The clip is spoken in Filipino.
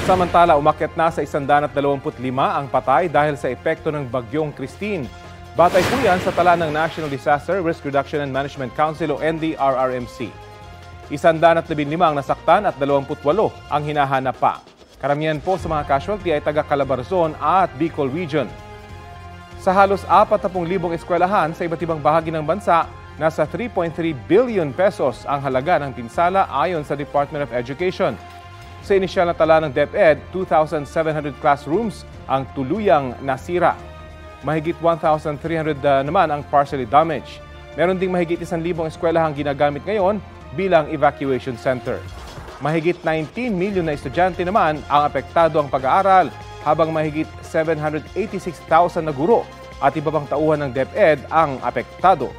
Samantala, umakyat na sa 125 ang patay dahil sa epekto ng bagyong Christine. Batay po yan sa tala ng National Disaster Risk Reduction and Management Council o NDRRMC. 115 ang nasaktan at 28 ang hinahanap pa. Karamihan po sa mga casualty ay taga Calabarzon at Bicol Region. Sa halos 40,000 eskwelahan sa iba't ibang bahagi ng bansa, nasa 3.3 billion pesos ang halaga ng pinsala ayon sa Department of Education. Sa inisyal na tala ng DepEd, 2,700 classrooms ang tuluyang nasira. Mahigit 1,300 naman ang partially damaged. Meron ding mahigit 1,000 eskwelahang ginagamit ngayon bilang evacuation center. Mahigit 19 milyon na estudyante naman ang apektado ang pag-aaral, habang mahigit 786,000 na guro at iba pang tauhan ng DepEd ang apektado.